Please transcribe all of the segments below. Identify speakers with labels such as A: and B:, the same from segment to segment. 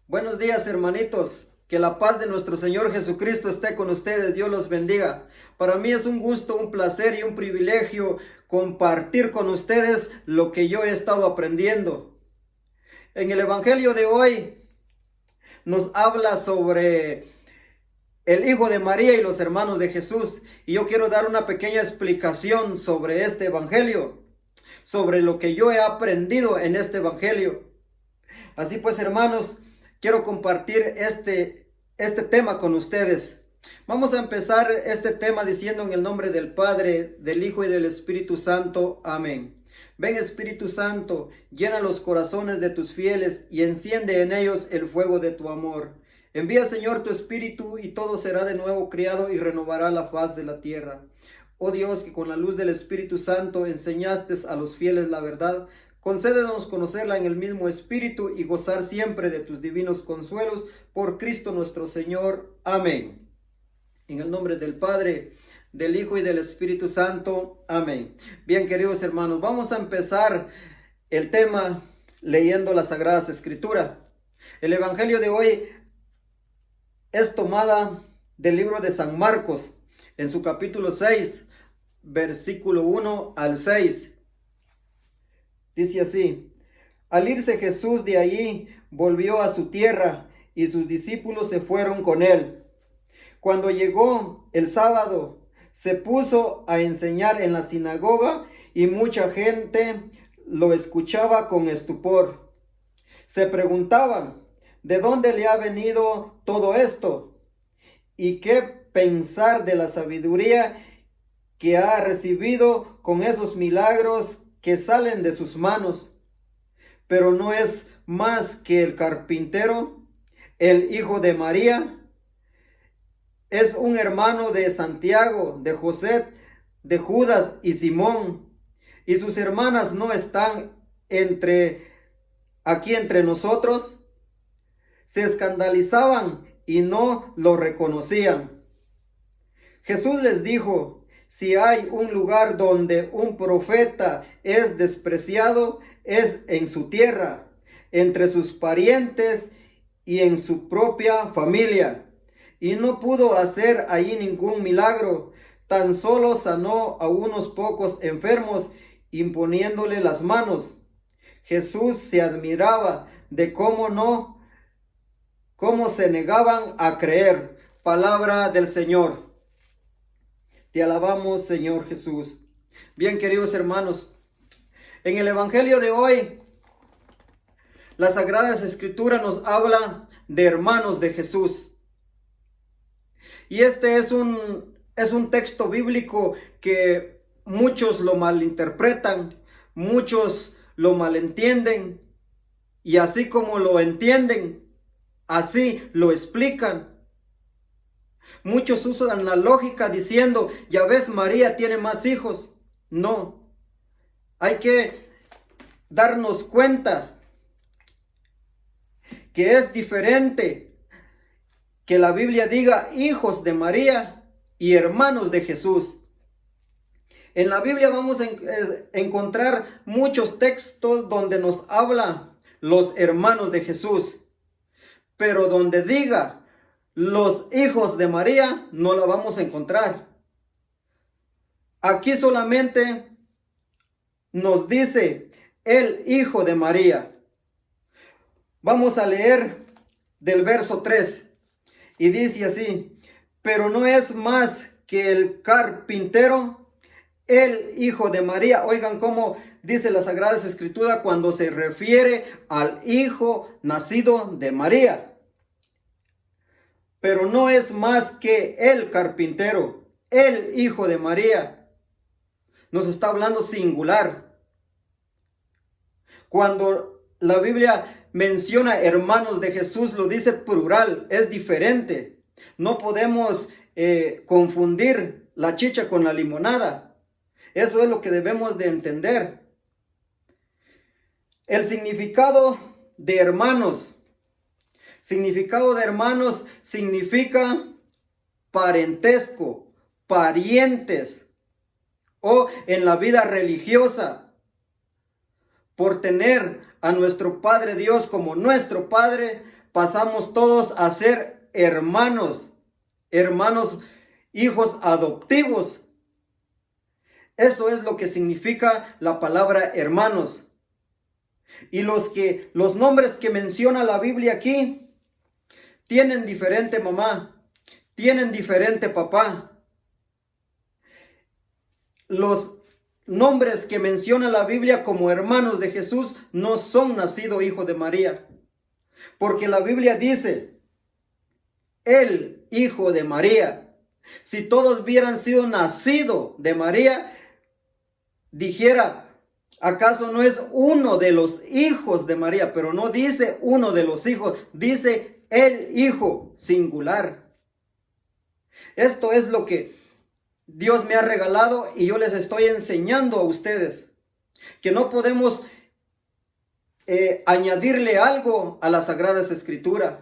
A: Buenos días, hermanitos. Que la paz de nuestro Señor Jesucristo esté con ustedes. Dios los bendiga. Para mí es un gusto, un placer y un privilegio compartir con ustedes lo que yo he estado aprendiendo. En el Evangelio de hoy nos habla sobre el Hijo de María y los hermanos de Jesús. Y yo quiero dar una pequeña explicación sobre este Evangelio, sobre lo que yo he aprendido en este Evangelio. Así pues, hermanos, quiero compartir este tema con ustedes. Vamos a empezar este tema diciendo en el nombre del Padre, del Hijo y del Espíritu Santo. Amén. Ven, Espíritu Santo, llena los corazones de tus fieles y enciende en ellos el fuego de tu amor. Envía, Señor, tu Espíritu y todo será de nuevo criado y renovará la faz de la tierra. Oh Dios, que con la luz del Espíritu Santo enseñaste a los fieles la verdad, concédenos conocerla en el mismo Espíritu y gozar siempre de tus divinos consuelos por Cristo nuestro Señor. Amén. En el nombre del Padre, del Hijo y del Espíritu Santo. Amén. Bien, queridos hermanos, vamos a empezar el tema leyendo las Sagradas Escrituras. El Evangelio de hoy es tomada del libro de San Marcos, en su capítulo 6, versículo 1 al 6. Dice así: al irse Jesús de allí, volvió a su tierra, y sus discípulos se fueron con él. Cuando llegó el sábado, se puso a enseñar en la sinagoga, y mucha gente lo escuchaba con estupor. Se preguntaban: ¿de dónde le ha venido todo esto? ¿Y qué pensar de la sabiduría que ha recibido con esos milagros que salen de sus manos? Pero no es más que el carpintero, el hijo de María. Es un hermano de Santiago, de José, de Judas y Simón. Y sus hermanas no están aquí entre nosotros. Se escandalizaban y no lo reconocían. Jesús les dijo: si hay un lugar donde un profeta es despreciado, es en su tierra, entre sus parientes y en su propia familia. Y no pudo hacer allí ningún milagro, tan solo sanó a unos pocos enfermos imponiéndole las manos. Jesús se admiraba de cómo se negaban a creer. Palabra del Señor. Te alabamos, Señor Jesús. Bien, queridos hermanos, en el Evangelio de hoy, las Sagradas Escrituras nos habla de hermanos de Jesús. Y este es un texto bíblico que muchos lo malinterpretan, muchos lo malentienden, y así como lo entienden, así lo explican. Muchos usan la lógica diciendo: ya ves, María tiene más hijos. No, hay que darnos cuenta que es diferente que la Biblia diga hijos de María y hermanos de Jesús. En la Biblia vamos a encontrar muchos textos donde nos habla los hermanos de Jesús, pero donde diga los hijos de María, no la vamos a encontrar. Aquí solamente nos dice el hijo de María. Vamos a leer del verso 3. Y dice así: pero no es más que el carpintero, el hijo de María. Oigan cómo dice la Sagrada Escritura cuando se refiere al hijo nacido de María. Pero no es más que el carpintero, el hijo de María. Nos está hablando singular. Cuando la Biblia menciona hermanos de Jesús, lo dice plural, es diferente. No podemos confundir la chicha con la limonada. Eso es lo que debemos de entender. El significado de hermanos. Significado de hermanos significa parentesco, parientes, o en la vida religiosa, por tener a nuestro Padre Dios como nuestro Padre, pasamos todos a ser hermanos, hijos adoptivos. Eso es lo que significa la palabra hermanos. Y los nombres que menciona la Biblia aquí tienen diferente mamá, tienen diferente papá. Los nombres que menciona la Biblia como hermanos de Jesús no son nacido hijo de María. Porque la Biblia dice, el hijo de María. Si todos hubieran sido nacido de María, dijera, ¿acaso no es uno de los hijos de María? Pero no dice uno de los hijos, dice el hijo singular. Esto es lo que Dios me ha regalado y yo les estoy enseñando a ustedes. Que no podemos añadirle algo a las Sagradas Escrituras.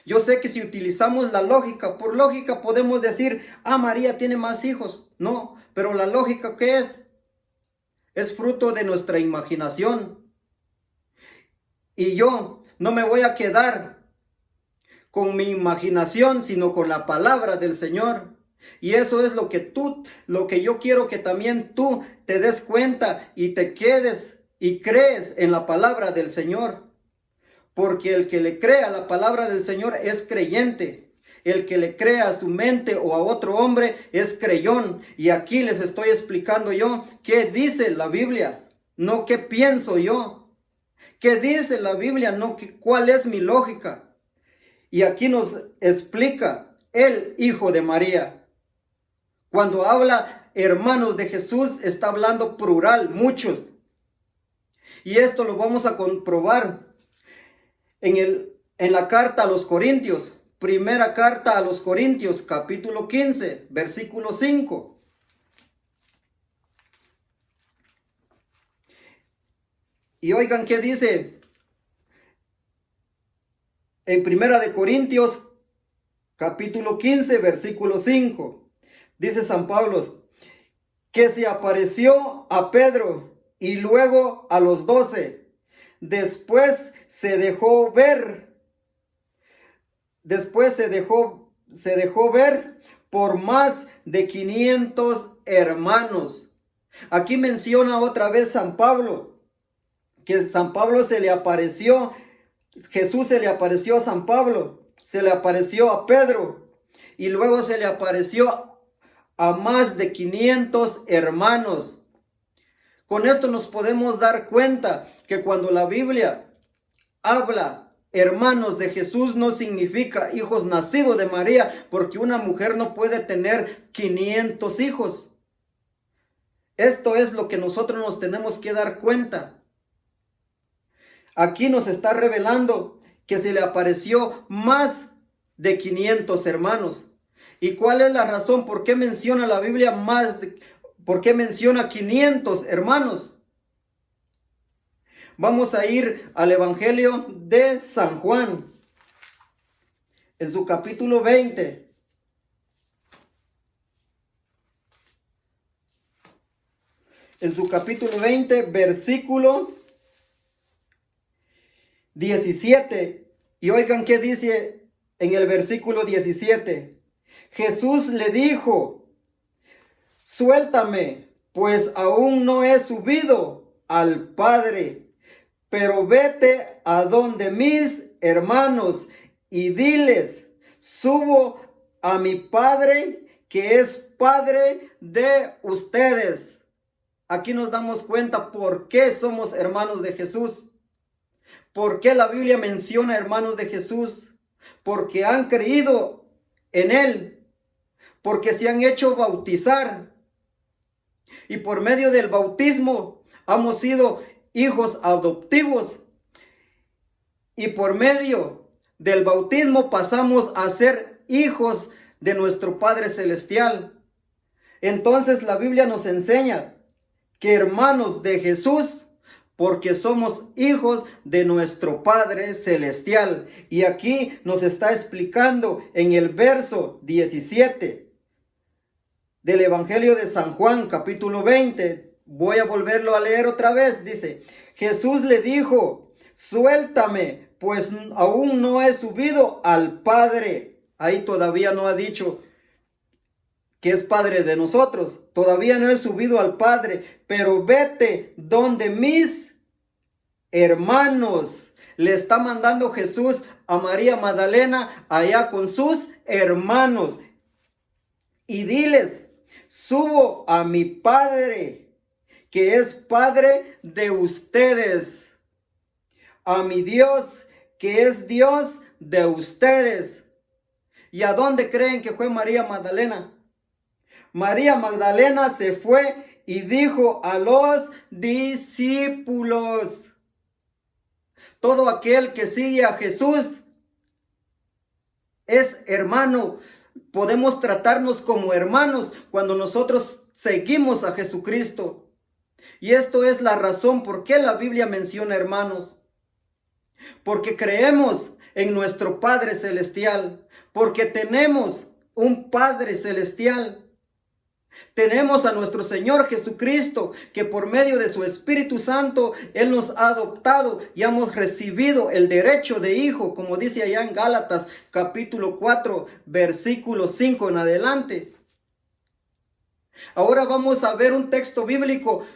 A: Yo sé que si utilizamos la lógica, por lógica podemos decir, María tiene más hijos. No, pero la lógica, ¿qué es? Es fruto de nuestra imaginación. Y yo no me voy a quedar con mi imaginación, sino con la palabra del Señor. Y eso es lo que yo quiero que también tú te des cuenta y te quedes y crees en la palabra del Señor. Porque el que le crea la palabra del Señor es creyente. El que le crea a su mente o a otro hombre es creyón. Y aquí les estoy explicando yo qué dice la Biblia, no qué pienso yo. ¿Qué dice la Biblia? No cuál es mi lógica. Y aquí nos explica el Hijo de María. Cuando habla hermanos de Jesús, está hablando plural, muchos. Y esto lo vamos a comprobar en la carta a los Corintios. Primera carta a los Corintios, capítulo 15, versículo 5. Y oigan qué dice en Primera de Corintios, capítulo 15, versículo 5. Dice San Pablo, que se apareció a Pedro y luego a los 12. Después se dejó ver. Después se dejó ver por más de 500 hermanos. Aquí menciona otra vez San Pablo, que San Pablo se le apareció, Jesús se le apareció a San Pablo, se le apareció a Pedro y luego se le apareció a más de 500 hermanos. Con esto nos podemos dar cuenta que cuando la Biblia habla hermanos de Jesús, no significa hijos nacidos de María, porque una mujer no puede tener 500 hijos. Esto es lo que nosotros nos tenemos que dar cuenta. Aquí nos está revelando que se le apareció más de 500 hermanos. ¿Y cuál es la razón? ¿Por qué menciona la Biblia por qué menciona 500 hermanos? Vamos a ir al Evangelio de San Juan, en su capítulo 20. En su capítulo 20, versículo 17. Y oigan qué dice en el versículo 17. Jesús le dijo, suéltame, pues aún no he subido al Padre. Pero vete a donde mis hermanos y diles, subo a mi Padre que es Padre de ustedes. Aquí nos damos cuenta por qué somos hermanos de Jesús. ¿Por qué la Biblia menciona hermanos de Jesús? Porque han creído en Él. Porque se han hecho bautizar. Y por medio del bautismo hemos sido hijos adoptivos, y por medio del bautismo pasamos a ser hijos de nuestro Padre Celestial. Entonces la Biblia nos enseña que hermanos de Jesús, porque somos hijos de nuestro Padre Celestial. Y aquí nos está explicando en el verso 17 del Evangelio de San Juan, capítulo 20, voy a volverlo a leer otra vez. Dice, Jesús le dijo, suéltame, pues aún no he subido al Padre. Ahí todavía no ha dicho que es Padre de nosotros. Todavía no he subido al Padre, pero vete donde mis hermanos. Le está mandando Jesús a María Magdalena allá con sus hermanos. Y diles, subo a mi Padre, que es Padre de ustedes. A mi Dios, que es Dios de ustedes. ¿Y a dónde creen que fue María Magdalena? María Magdalena se fue y dijo a los discípulos: todo aquel que sigue a Jesús es hermano. Podemos tratarnos como hermanos cuando nosotros seguimos a Jesucristo. Y esto es la razón por qué la Biblia menciona hermanos. Porque creemos en nuestro Padre Celestial. Porque tenemos un Padre Celestial. Tenemos a nuestro Señor Jesucristo, que por medio de su Espíritu Santo, Él nos ha adoptado y hemos recibido el derecho de hijo, como dice allá en Gálatas capítulo 4, versículo 5 en adelante. Ahora vamos a ver un texto bíblico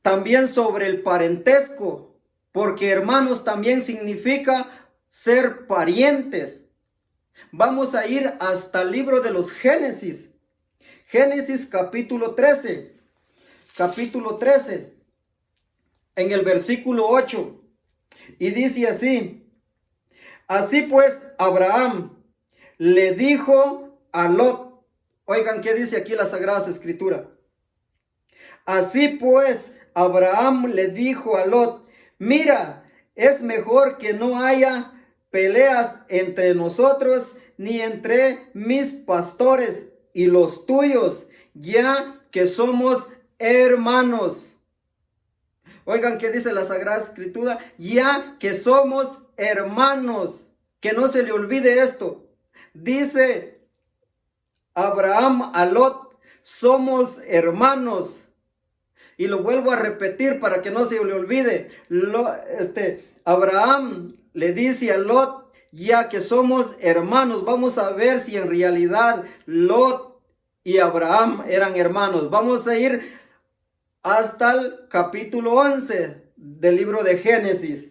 A: también sobre el parentesco, porque hermanos también significa ser parientes. Vamos a ir hasta el libro de los Génesis. Génesis capítulo 13, en el versículo 8, y dice así: así pues Abraham le dijo a Lot. Oigan qué dice aquí la Sagrada Escritura. Así pues Abraham le dijo a Lot: mira, es mejor que no haya peleas entre nosotros, ni entre mis pastores y los tuyos, ya que somos hermanos. Oigan qué dice la Sagrada Escritura: ya que somos hermanos. Que no se le olvide esto. Dice Abraham a Lot: somos hermanos. Y lo vuelvo a repetir para que no se le olvide. Abraham le dice a Lot: ya que somos hermanos. Vamos a ver si en realidad Lot y Abraham eran hermanos. Vamos a ir hasta el capítulo 11 del libro de Génesis.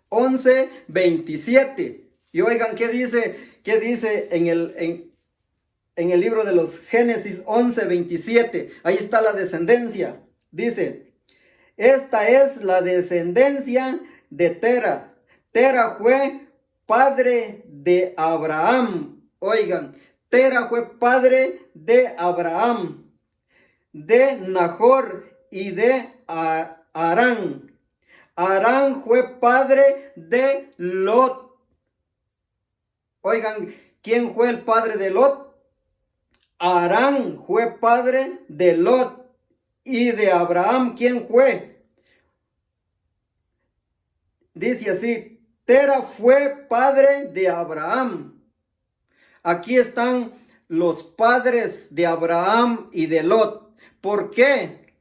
A: Once 27. Y oigan qué dice en el libro de los Génesis 11, 27. Ahí está la descendencia. Dice: esta es la descendencia de Tera. Tera fue padre de Abraham. Oigan, Tera fue padre de Abraham, de Nahor y de Harán. Harán fue padre de Lot. Oigan, ¿quién fue el padre de Lot? Harán fue padre de Lot. Y de Abraham, ¿quién fue? Dice así: Tera fue padre de Abraham. Aquí están los padres de Abraham y de Lot. ¿Por qué?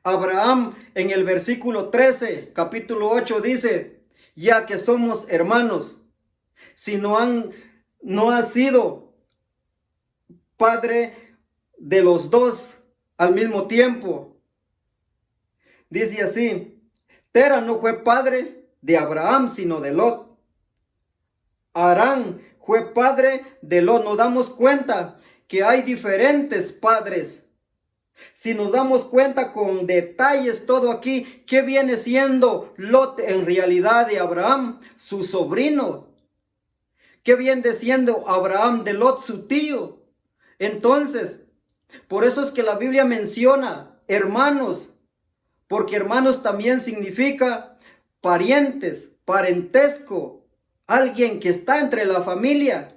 A: Abraham en el versículo 13, capítulo 8 dice: ya que somos hermanos. Si no ha sido padre de los dos al mismo tiempo. Dice así: Tera no fue padre de Abraham, sino de Lot. Harán fue padre de Lot. Nos damos cuenta que hay diferentes padres. Si nos damos cuenta con detalles todo aquí, ¿qué viene siendo Lot en realidad de Abraham? Su sobrino. ¿Qué viene siendo Abraham de Lot? Su tío. Entonces, por eso es que la Biblia menciona hermanos, porque hermanos también significa parientes, parentesco, alguien que está entre la familia.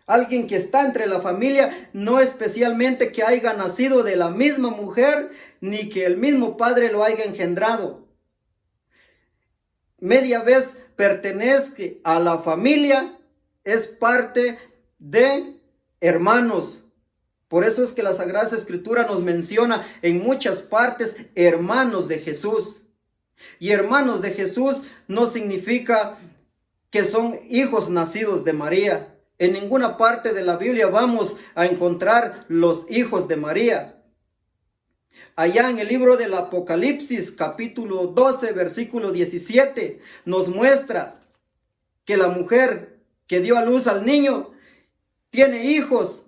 A: Alguien que está entre la familia, no especialmente que haya nacido de la misma mujer, ni que el mismo padre lo haya engendrado. Media vez pertenece a la familia, es parte de hermanos. Por eso es que la Sagrada Escritura nos menciona en muchas partes hermanos de Jesús. Y hermanos de Jesús no significa que son hijos nacidos de María. En ninguna parte de la Biblia vamos a encontrar los hijos de María. Allá en el libro del Apocalipsis, capítulo 12, versículo 17, nos muestra que la mujer que dio a luz al niño tiene hijos,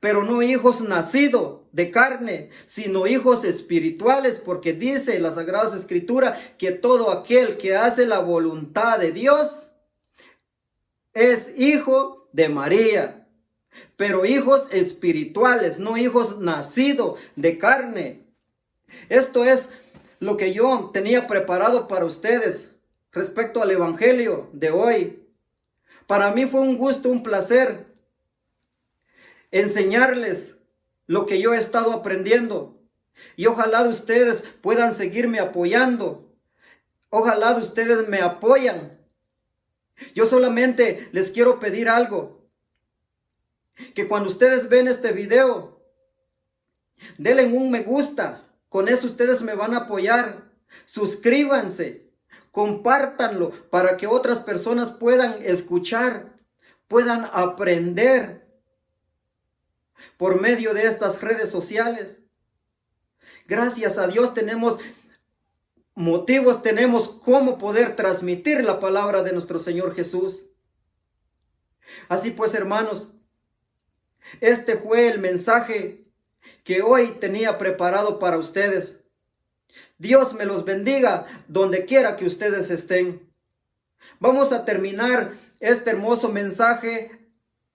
A: pero no hijos nacidos de carne, sino hijos espirituales, porque dice la Sagrada Escritura que todo aquel que hace la voluntad de Dios es hijo de María, pero hijos espirituales, no hijos nacidos de carne. Esto es lo que yo tenía preparado para ustedes respecto al Evangelio de hoy. Para mí fue un gusto, un placer enseñarles lo que yo he estado aprendiendo. Y ojalá ustedes puedan seguirme apoyando. Ojalá ustedes me apoyan. Yo solamente les quiero pedir algo. Que cuando ustedes ven este video, denle un me gusta. Con eso ustedes me van a apoyar. Suscríbanse. Compártanlo para que otras personas puedan escuchar, puedan aprender por medio de estas redes sociales. Gracias a Dios tenemos motivos, tenemos cómo poder transmitir la palabra de nuestro Señor Jesús. Así pues, hermanos, este fue el mensaje que hoy tenía preparado para ustedes. Dios me los bendiga donde quiera que ustedes estén. Vamos a terminar este hermoso mensaje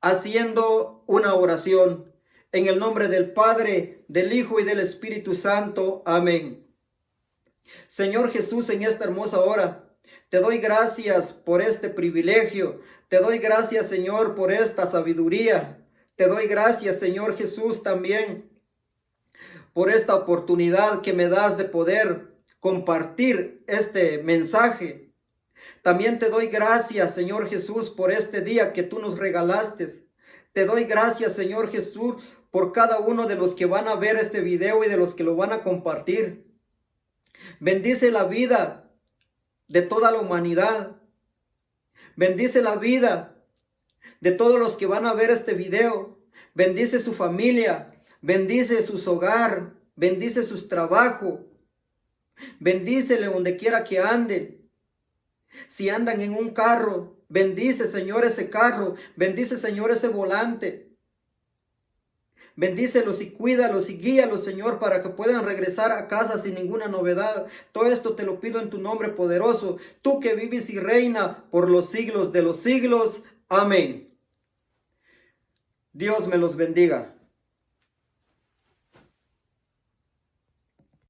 A: haciendo una oración. En el nombre del Padre, del Hijo y del Espíritu Santo. Amén. Señor Jesús, en esta hermosa hora, te doy gracias por este privilegio. Te doy gracias, Señor, por esta sabiduría. Te doy gracias, Señor Jesús, también por esta oportunidad que me das de poder compartir este mensaje. También te doy gracias, Señor Jesús, por este día que tú nos regalaste. Te doy gracias, Señor Jesús, por cada uno de los que van a ver este video y de los que lo van a compartir. Bendice la vida de toda la humanidad. Bendice la vida de todos los que van a ver este video. Bendice su familia. Bendice sus hogares. Bendice sus trabajos. Bendícele donde quiera que anden. Si andan en un carro, bendice, Señor, ese carro. Bendice, Señor, ese volante. Bendícelos y cuídalos y guíalos, Señor, para que puedan regresar a casa sin ninguna novedad. Todo esto te lo pido en tu nombre poderoso, tú que vives y reina por los siglos de los siglos. Amén. Dios me los bendiga.